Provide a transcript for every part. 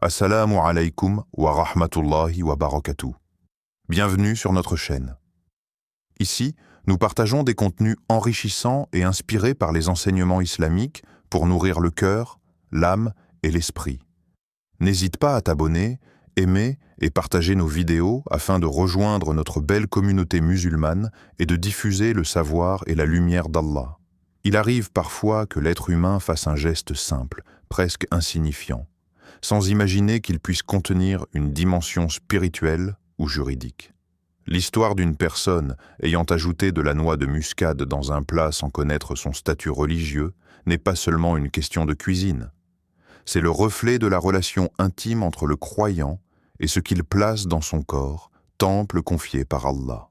Assalamu alaikum wa rahmatullahi wa barakatuh. Bienvenue sur notre chaîne. Ici, nous partageons des contenus enrichissants et inspirés par les enseignements islamiques pour nourrir le cœur, l'âme et l'esprit. N'hésite pas à t'abonner, aimer et partager nos vidéos afin de rejoindre notre belle communauté musulmane et de diffuser le savoir et la lumière d'Allah. Il arrive parfois que l'être humain fasse un geste simple, presque insignifiant, sans imaginer qu'il puisse contenir une dimension spirituelle ou juridique. L'histoire d'une personne ayant ajouté de la noix de muscade dans un plat sans connaître son statut religieux n'est pas seulement une question de cuisine. C'est le reflet de la relation intime entre le croyant et ce qu'il place dans son corps, temple confié par Allah.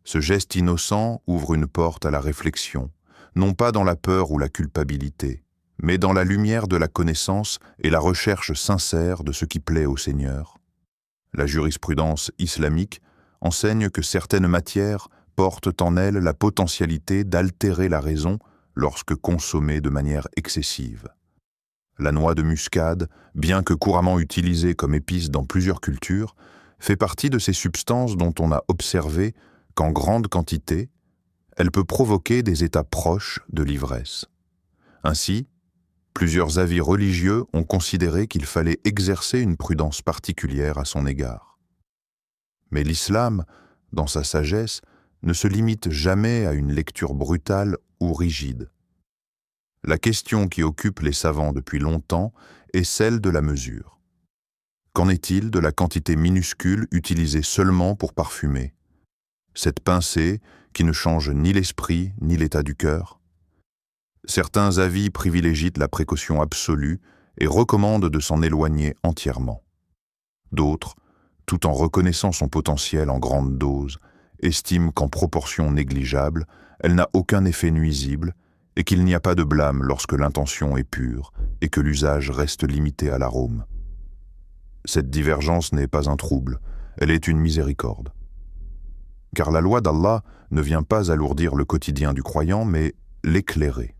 Ce geste innocent ouvre une porte à la réflexion, non pas dans la peur ou la culpabilité, mais dans la lumière de la connaissance et la recherche sincère de ce qui plaît au Seigneur. La jurisprudence islamique enseigne que certaines matières portent en elles la potentialité d'altérer la raison lorsque consommées de manière excessive. La noix de muscade, bien que couramment utilisée comme épice dans plusieurs cultures, fait partie de ces substances dont on a observé qu'en grande quantité, elle peut provoquer des états proches de l'ivresse. Ainsi, plusieurs avis religieux ont considéré qu'il fallait exercer une prudence particulière à son égard. Mais l'islam, dans sa sagesse, ne se limite jamais à une lecture brutale ou rigide. La question qui occupe les savants depuis longtemps est celle de la mesure. Qu'en est-il de la quantité minuscule utilisée seulement pour parfumer? Cette pincée qui ne change ni l'esprit ni l'état du cœur? Certains avis privilégient la précaution absolue et recommandent de s'en éloigner entièrement. D'autres, tout en reconnaissant son potentiel en grande dose, estiment qu'en proportion négligeable, elle n'a aucun effet nuisible et qu'il n'y a pas de blâme lorsque l'intention est pure et que l'usage reste limité à l'arôme. Cette divergence n'est pas un trouble, elle est une miséricorde. Car la loi d'Allah ne vient pas alourdir le quotidien du croyant, mais l'éclairer.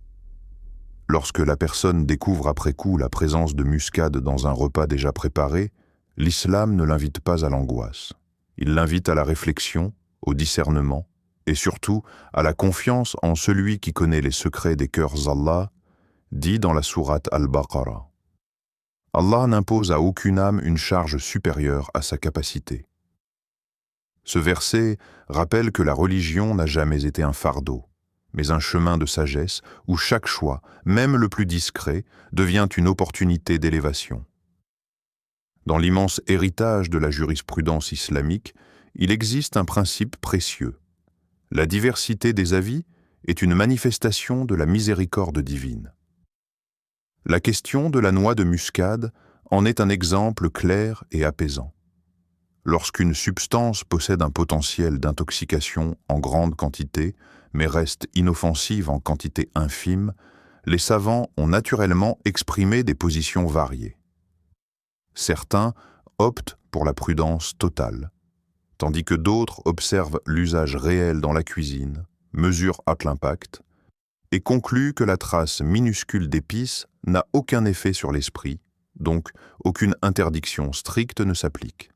Lorsque la personne découvre après coup la présence de muscade dans un repas déjà préparé, l'islam ne l'invite pas à l'angoisse. Il l'invite à la réflexion, au discernement et surtout à la confiance en celui qui connaît les secrets des cœurs d'Allah, dit dans la sourate Al-Baqarah. Allah n'impose à aucune âme une charge supérieure à sa capacité. Ce verset rappelle que la religion n'a jamais été un fardeau, mais un chemin de sagesse où chaque choix, même le plus discret, devient une opportunité d'élévation. Dans l'immense héritage de la jurisprudence islamique, il existe un principe précieux. La diversité des avis est une manifestation de la miséricorde divine. La question de la noix de muscade en est un exemple clair et apaisant. Lorsqu'une substance possède un potentiel d'intoxication en grande quantité, mais reste inoffensive en quantité infime, les savants ont naturellement exprimé des positions variées. Certains optent pour la prudence totale, tandis que d'autres observent l'usage réel dans la cuisine, mesurent l'impact, et concluent que la trace minuscule d'épices n'a aucun effet sur l'esprit, donc aucune interdiction stricte ne s'applique.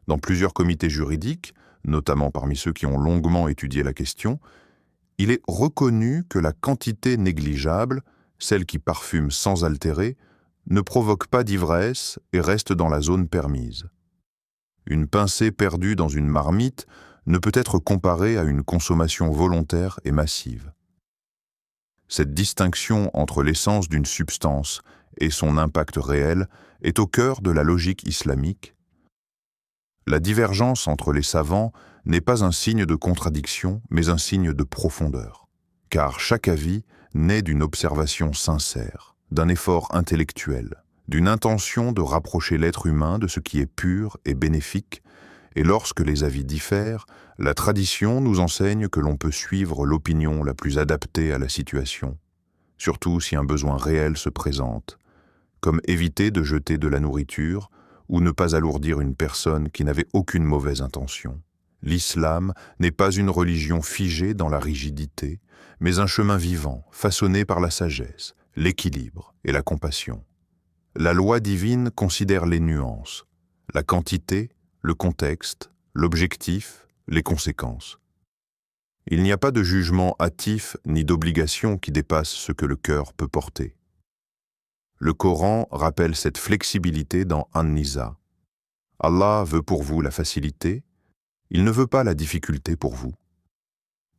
Dans plusieurs comités juridiques, notamment parmi ceux qui ont longuement étudié la question, il est reconnu que la quantité négligeable, celle qui parfume sans altérer, ne provoque pas d'ivresse et reste dans la zone permise. Une pincée perdue dans une marmite ne peut être comparée à une consommation volontaire et massive. Cette distinction entre l'essence d'une substance et son impact réel est au cœur de la logique islamique. La divergence entre les savants n'est pas un signe de contradiction, mais un signe de profondeur. Car chaque avis naît d'une observation sincère, d'un effort intellectuel, d'une intention de rapprocher l'être humain de ce qui est pur et bénéfique, et lorsque les avis diffèrent, la tradition nous enseigne que l'on peut suivre l'opinion la plus adaptée à la situation, surtout si un besoin réel se présente, comme éviter de jeter de la nourriture ou ne pas alourdir une personne qui n'avait aucune mauvaise intention. L'islam n'est pas une religion figée dans la rigidité, mais un chemin vivant, façonné par la sagesse, l'équilibre et la compassion. La loi divine considère les nuances, la quantité, le contexte, l'objectif, les conséquences. Il n'y a pas de jugement hâtif ni d'obligation qui dépasse ce que le cœur peut porter. Le Coran rappelle cette flexibilité dans An-Nisa. Allah veut pour vous la facilité, il ne veut pas la difficulté pour vous.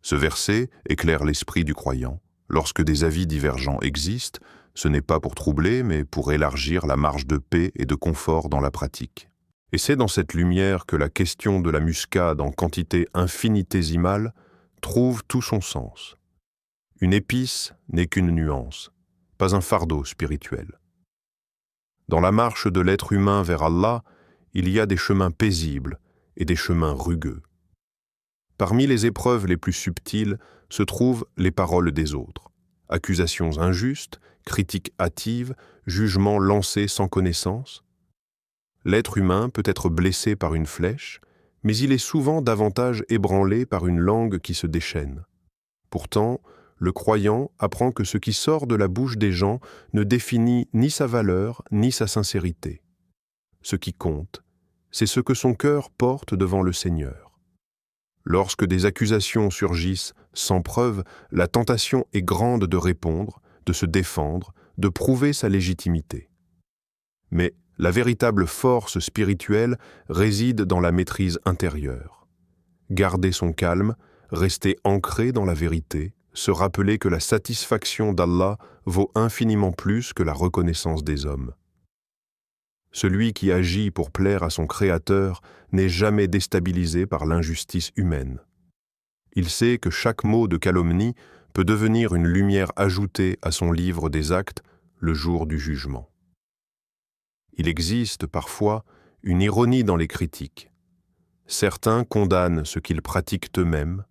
Ce verset éclaire l'esprit du croyant. Lorsque des avis divergents existent, ce n'est pas pour troubler, mais pour élargir la marge de paix et de confort dans la pratique. Et c'est dans cette lumière que la question de la muscade en quantité infinitésimale trouve tout son sens. Une épice n'est qu'une nuance, pas un fardeau spirituel. Dans la marche de l'être humain vers Allah, il y a des chemins paisibles et des chemins rugueux. Parmi les épreuves les plus subtiles se trouvent les paroles des autres. Accusations injustes, critiques hâtives, jugements lancés sans connaissance. L'être humain peut être blessé par une flèche, mais il est souvent davantage ébranlé par une langue qui se déchaîne. Pourtant, le croyant apprend que ce qui sort de la bouche des gens ne définit ni sa valeur ni sa sincérité. Ce qui compte, c'est ce que son cœur porte devant le Seigneur. Lorsque des accusations surgissent sans preuve, la tentation est grande de répondre, de se défendre, de prouver sa légitimité. Mais la véritable force spirituelle réside dans la maîtrise intérieure. Garder son calme, rester ancré dans la vérité, se rappeler que la satisfaction d'Allah vaut infiniment plus que la reconnaissance des hommes. Celui qui agit pour plaire à son Créateur n'est jamais déstabilisé par l'injustice humaine. Il sait que chaque mot de calomnie peut devenir une lumière ajoutée à son livre des actes le jour du jugement. Il existe parfois une ironie dans les critiques. Certains condamnent ce qu'ils pratiquent eux-mêmes,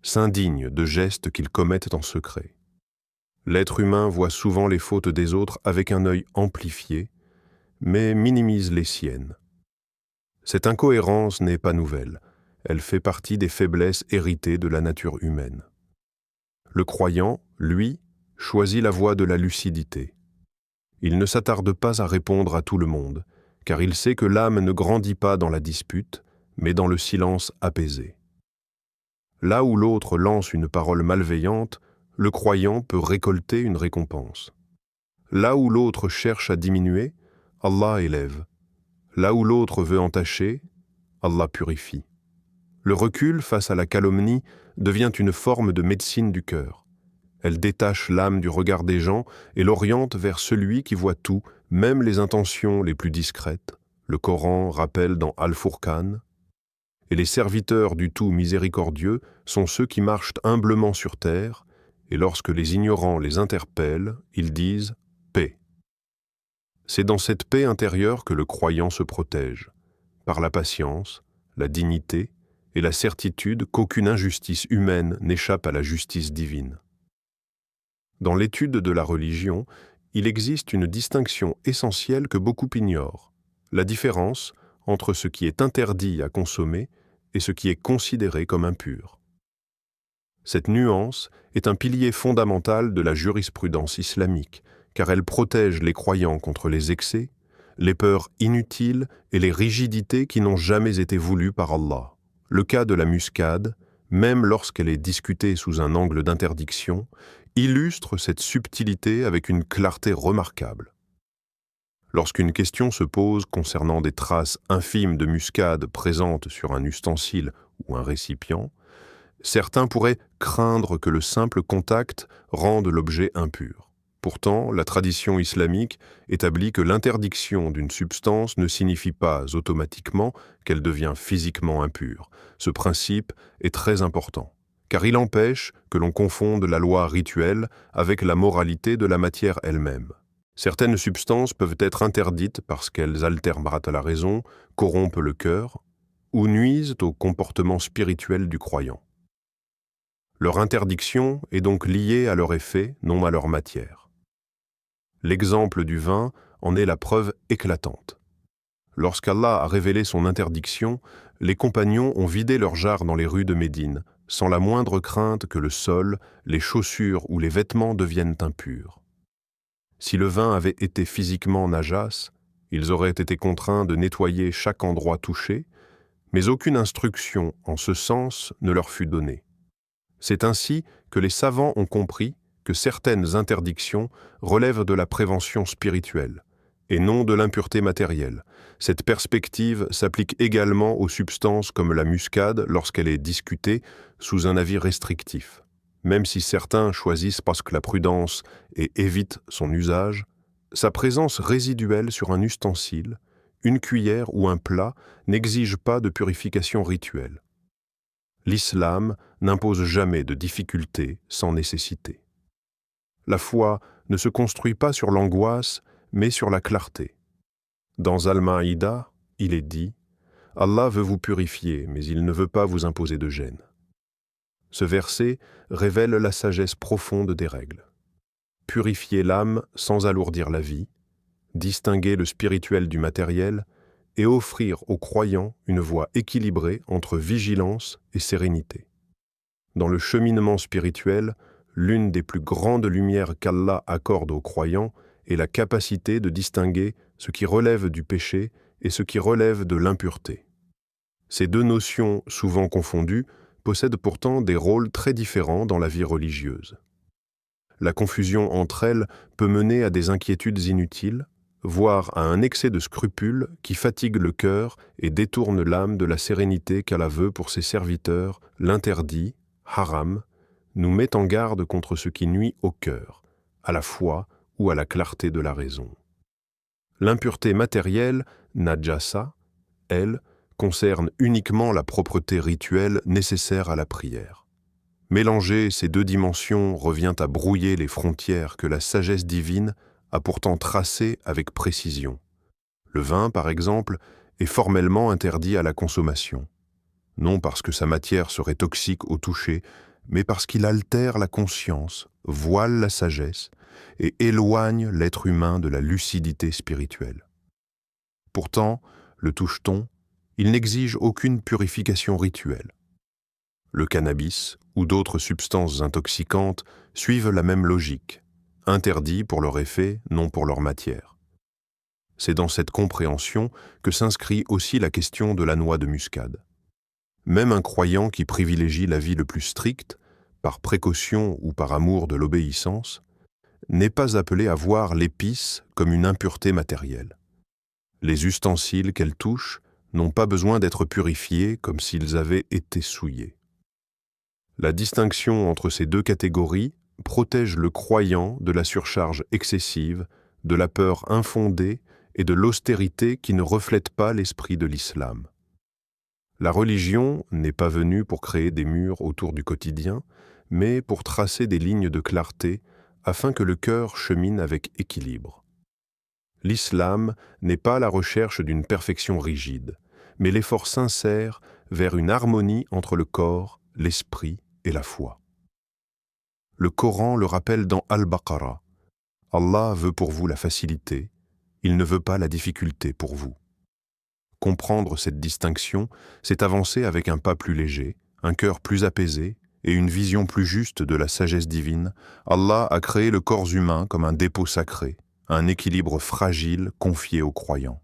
s'indignent de gestes qu'ils commettent en secret. L'être humain voit souvent les fautes des autres avec un œil amplifié, mais minimise les siennes. Cette incohérence n'est pas nouvelle, elle fait partie des faiblesses héritées de la nature humaine. Le croyant, lui, choisit la voie de la lucidité. Il ne s'attarde pas à répondre à tout le monde, car il sait que l'âme ne grandit pas dans la dispute, mais dans le silence apaisé. Là où l'autre lance une parole malveillante, le croyant peut récolter une récompense. Là où l'autre cherche à diminuer, Allah élève. Là où l'autre veut entacher, Allah purifie. Le recul face à la calomnie devient une forme de médecine du cœur. Elle détache l'âme du regard des gens et l'oriente vers celui qui voit tout, même les intentions les plus discrètes. Le Coran rappelle dans Al-Furqan « Et les serviteurs du tout miséricordieux sont ceux qui marchent humblement sur terre, et lorsque les ignorants les interpellent, ils disent « paix ». C'est dans cette paix intérieure que le croyant se protège, par la patience, la dignité et la certitude qu'aucune injustice humaine n'échappe à la justice divine. Dans l'étude de la religion, il existe une distinction essentielle que beaucoup ignorent, la différence entre ce qui est interdit à consommer et ce qui est considéré comme impur. Cette nuance est un pilier fondamental de la jurisprudence islamique, car elle protège les croyants contre les excès, les peurs inutiles et les rigidités qui n'ont jamais été voulues par Allah. Le cas de la muscade, même lorsqu'elle est discutée sous un angle d'interdiction, illustre cette subtilité avec une clarté remarquable. Lorsqu'une question se pose concernant des traces infimes de muscade présentes sur un ustensile ou un récipient, certains pourraient craindre que le simple contact rende l'objet impur. Pourtant, la tradition islamique établit que l'interdiction d'une substance ne signifie pas automatiquement qu'elle devient physiquement impure. Ce principe est très important, car il empêche que l'on confonde la loi rituelle avec la moralité de la matière elle-même. Certaines substances peuvent être interdites parce qu'elles altèrent la raison, corrompent le cœur ou nuisent au comportement spirituel du croyant. Leur interdiction est donc liée à leur effet, non à leur matière. L'exemple du vin en est la preuve éclatante. Lorsqu'Allah a révélé son interdiction, les compagnons ont vidé leurs jarres dans les rues de Médine, sans la moindre crainte que le sol, les chaussures ou les vêtements deviennent impurs. Si le vin avait été physiquement najas, ils auraient été contraints de nettoyer chaque endroit touché, mais aucune instruction en ce sens ne leur fut donnée. C'est ainsi que les savants ont compris que certaines interdictions relèvent de la prévention spirituelle et non de l'impureté matérielle. Cette perspective s'applique également aux substances comme la muscade lorsqu'elle est discutée sous un avis restrictif. Même si certains choisissent presque la prudence et évitent son usage, sa présence résiduelle sur un ustensile, une cuillère ou un plat n'exige pas de purification rituelle. L'islam n'impose jamais de difficultés sans nécessité. La foi ne se construit pas sur l'angoisse, mais sur la clarté. Dans Al-Maïda, il est dit « Allah veut vous purifier, mais il ne veut pas vous imposer de gêne ». Ce verset révèle la sagesse profonde des règles. Purifier l'âme sans alourdir la vie, distinguer le spirituel du matériel et offrir aux croyants une voie équilibrée entre vigilance et sérénité. Dans le cheminement spirituel, l'une des plus grandes lumières qu'Allah accorde aux croyants est la capacité de distinguer ce qui relève du péché et ce qui relève de l'impureté. Ces deux notions, souvent confondues, possèdent pourtant des rôles très différents dans la vie religieuse. La confusion entre elles peut mener à des inquiétudes inutiles, voire à un excès de scrupules qui fatigue le cœur et détourne l'âme de la sérénité qu'Allah veut pour ses serviteurs. L'interdit, haram, nous met en garde contre ce qui nuit au cœur, à la foi ou à la clarté de la raison. L'impureté matérielle, najasa, elle, concerne uniquement la propreté rituelle nécessaire à la prière. Mélanger ces deux dimensions revient à brouiller les frontières que la sagesse divine a pourtant tracées avec précision. Le vin, par exemple, est formellement interdit à la consommation, non parce que sa matière serait toxique au toucher, mais parce qu'il altère la conscience, voile la sagesse et éloigne l'être humain de la lucidité spirituelle. Pourtant, le touche-t-on, il n'exige aucune purification rituelle. Le cannabis ou d'autres substances intoxicantes suivent la même logique, interdits pour leur effet, non pour leur matière. C'est dans cette compréhension que s'inscrit aussi la question de la noix de muscade. Même un croyant qui privilégie la vie le plus stricte, par précaution ou par amour de l'obéissance, n'est pas appelé à voir l'épice comme une impureté matérielle. Les ustensiles qu'elle touche n'ont pas besoin d'être purifiés comme s'ils avaient été souillés. La distinction entre ces deux catégories protège le croyant de la surcharge excessive, de la peur infondée et de l'austérité qui ne reflète pas l'esprit de l'islam. La religion n'est pas venue pour créer des murs autour du quotidien, mais pour tracer des lignes de clarté afin que le cœur chemine avec équilibre. L'islam n'est pas la recherche d'une perfection rigide, mais l'effort sincère vers une harmonie entre le corps, l'esprit et la foi. Le Coran le rappelle dans Al-Baqarah. Allah veut pour vous la facilité, il ne veut pas la difficulté pour vous. Comprendre cette distinction, c'est avancer avec un pas plus léger, un cœur plus apaisé et une vision plus juste de la sagesse divine. Allah a créé le corps humain comme un dépôt sacré, un équilibre fragile confié aux croyants.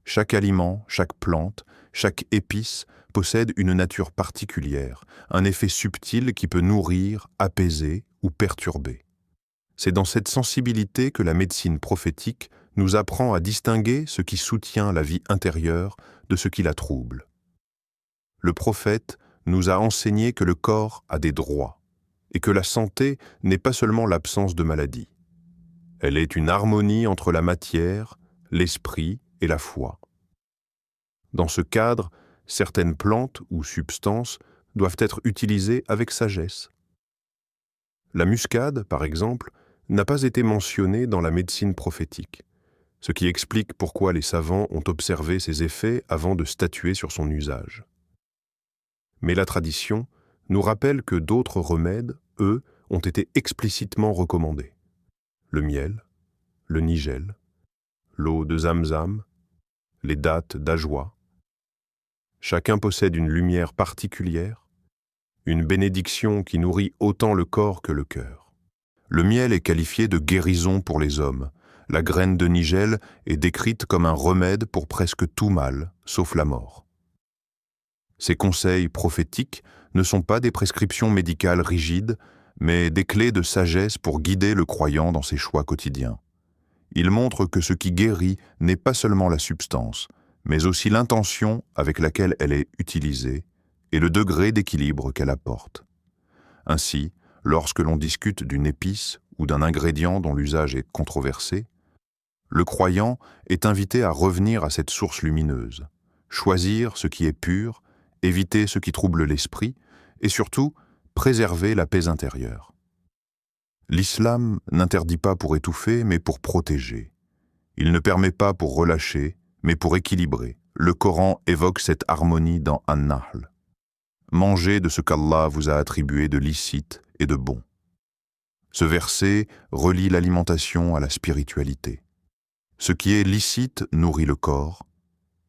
Chaque aliment, chaque plante, chaque épice possède une nature particulière, un effet subtil qui peut nourrir, apaiser ou perturber. C'est dans cette sensibilité que la médecine prophétique nous apprend à distinguer ce qui soutient la vie intérieure de ce qui la trouble. Le prophète nous a enseigné que le corps a des droits et que la santé n'est pas seulement l'absence de maladie. Elle est une harmonie entre la matière, l'esprit et la foi. Dans ce cadre, certaines plantes ou substances doivent être utilisées avec sagesse. La muscade, par exemple, n'a pas été mentionnée dans la médecine prophétique, ce qui explique pourquoi les savants ont observé ses effets avant de statuer sur son usage. Mais la tradition nous rappelle que d'autres remèdes, eux, ont été explicitement recommandés. Le miel, le nigel, l'eau de zamzam, les dattes d'ajwa. Chacun possède une lumière particulière, une bénédiction qui nourrit autant le corps que le cœur. Le miel est qualifié de guérison pour les hommes. La graine de nigel est décrite comme un remède pour presque tout mal, sauf la mort. Ces conseils prophétiques ne sont pas des prescriptions médicales rigides, mais des clés de sagesse pour guider le croyant dans ses choix quotidiens. Ils montrent que ce qui guérit n'est pas seulement la substance, mais aussi l'intention avec laquelle elle est utilisée et le degré d'équilibre qu'elle apporte. Ainsi, lorsque l'on discute d'une épice ou d'un ingrédient dont l'usage est controversé, le croyant est invité à revenir à cette source lumineuse, choisir ce qui est pur, éviter ce qui trouble l'esprit et surtout préserver la paix intérieure. L'islam n'interdit pas pour étouffer, mais pour protéger. Il ne permet pas pour relâcher, mais pour équilibrer. Le Coran évoque cette harmonie dans An-Nahl. Mangez de ce qu'Allah vous a attribué de licite et de bon. Ce verset relie l'alimentation à la spiritualité. Ce qui est licite nourrit le corps,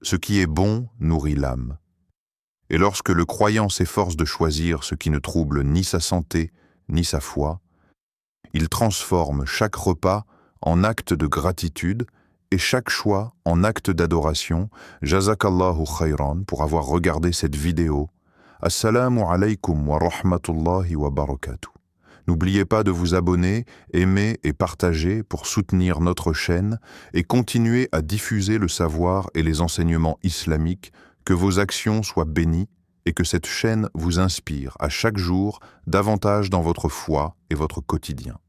ce qui est bon nourrit l'âme. Et lorsque le croyant s'efforce de choisir ce qui ne trouble ni sa santé, ni sa foi, il transforme chaque repas en acte de gratitude et chaque choix en acte d'adoration. Jazakallahu khayran pour avoir regardé cette vidéo. Assalamu alaykum wa rahmatullahi wa barakatuh. N'oubliez pas de vous abonner, aimer et partager pour soutenir notre chaîne et continuer à diffuser le savoir et les enseignements islamiques, que vos actions soient bénies et que cette chaîne vous inspire à chaque jour davantage dans votre foi et votre quotidien.